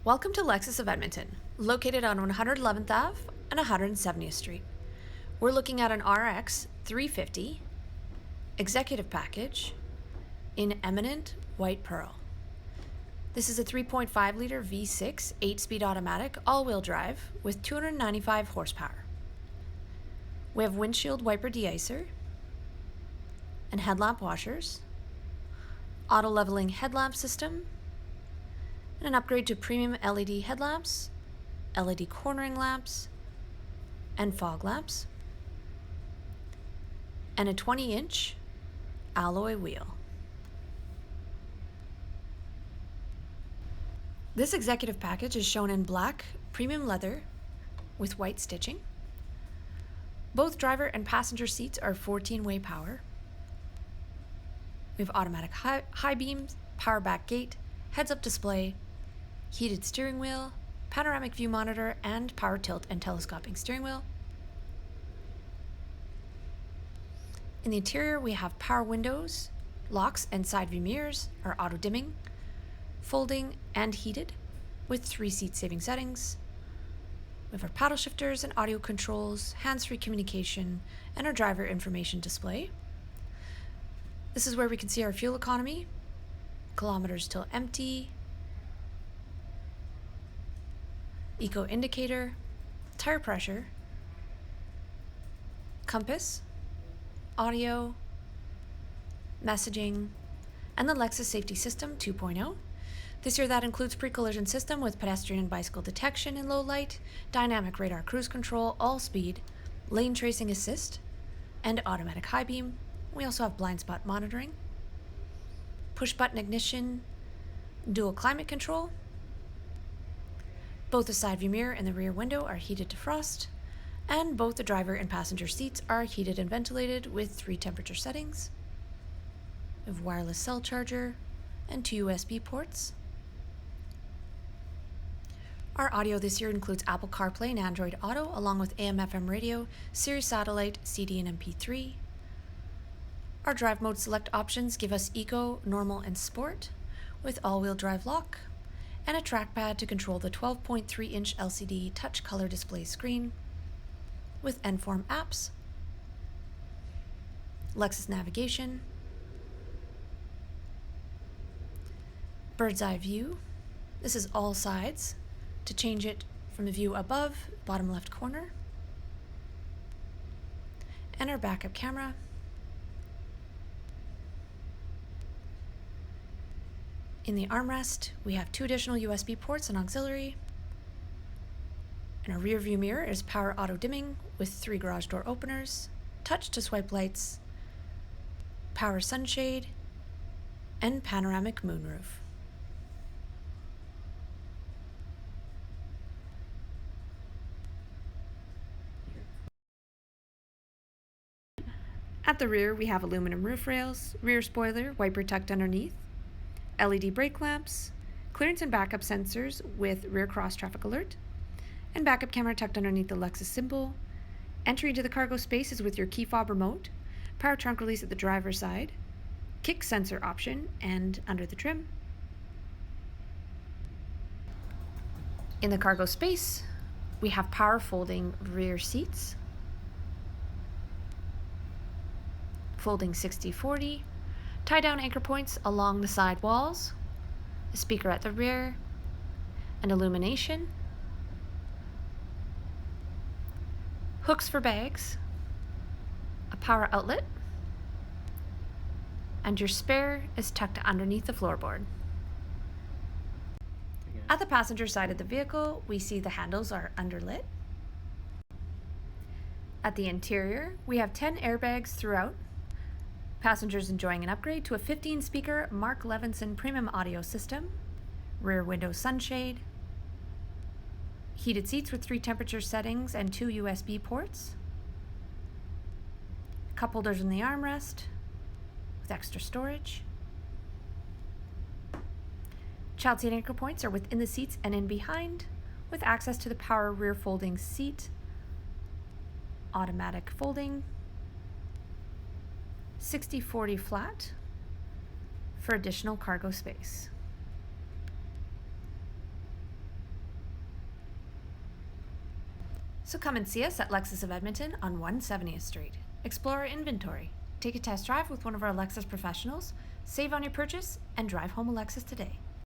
Welcome to Lexus of Edmonton, located on 111th Ave and 170th Street. We're looking at an RX 350 executive package in Eminent white pearl. This is a 3.5 liter V6 8-speed automatic all-wheel drive with 295 horsepower. We have windshield wiper deicer and headlamp washers, auto leveling headlamp system, and an upgrade to premium LED headlamps, LED cornering lamps, and fog lamps, and a 20-inch alloy wheel. This executive package is shown in black premium leather with white stitching. Both driver and passenger seats are 14-way power. We have automatic high beams, power back gate, heads-up display, heated steering wheel, panoramic view monitor, and power tilt and telescoping steering wheel. In the interior, we have power windows, locks, and side view mirrors are auto dimming, folding, and heated with 3 seat-saving settings. We have our paddle shifters and audio controls, hands-free communication, and our driver information display. This is where we can see our fuel economy, kilometers till empty, eco indicator, tire pressure, compass, audio, messaging, and the Lexus Safety System 2.0. This year that includes pre-collision system with pedestrian and bicycle detection in low light, dynamic radar cruise control, all speed, lane tracing assist, and automatic high beam. We also have blind spot monitoring, push button ignition, dual climate control. Both the side view mirror and the rear window are heated defrost, and both the driver and passenger seats are heated and ventilated with 3 temperature settings. We have wireless cell charger and 2 USB ports. Our audio this year includes Apple CarPlay and Android Auto, along with AM/FM radio, Sirius Satellite, CD, and MP3. Our drive mode select options give us Eco, Normal, and Sport, with all-wheel drive lock, and a trackpad to control the 12.3-inch LCD touch color display screen, with N-Form apps, Lexus navigation, bird's eye view. This is all sides to change it from the view above, bottom left corner, and our backup camera. In the armrest, we have 2 additional USB ports and auxiliary. And our rear view mirror is power auto dimming with 3 garage door openers, touch to swipe lights, power sunshade, and panoramic moonroof. At the rear, we have aluminum roof rails, rear spoiler, wiper tucked underneath, LED brake lamps, clearance and backup sensors with rear cross traffic alert, and backup camera tucked underneath the Lexus symbol. Entry into the cargo space is with your key fob remote, power trunk release at the driver's side, kick sensor option, and under the trim. In the cargo space, we have power folding rear seats, folding 60/40, tie-down anchor points along the side walls, a speaker at the rear, and illumination, hooks for bags, a power outlet, and your spare is tucked underneath the floorboard. At the passenger side of the vehicle, we see the handles are underlit. At the interior, we have 10 airbags throughout. Passengers enjoying an upgrade to a 15-speaker Mark Levinson premium audio system, rear window sunshade, heated seats with 3 temperature settings and 2 USB ports, cup holders in the armrest with extra storage. Child seat anchor points are within the seats and in behind, with access to the power rear folding seat, automatic folding, 60/40 flat for additional cargo space. So come and see us at Lexus of Edmonton on 170th Street. Explore our inventory, take a test drive with one of our Lexus professionals, save on your purchase, and drive home a Lexus today.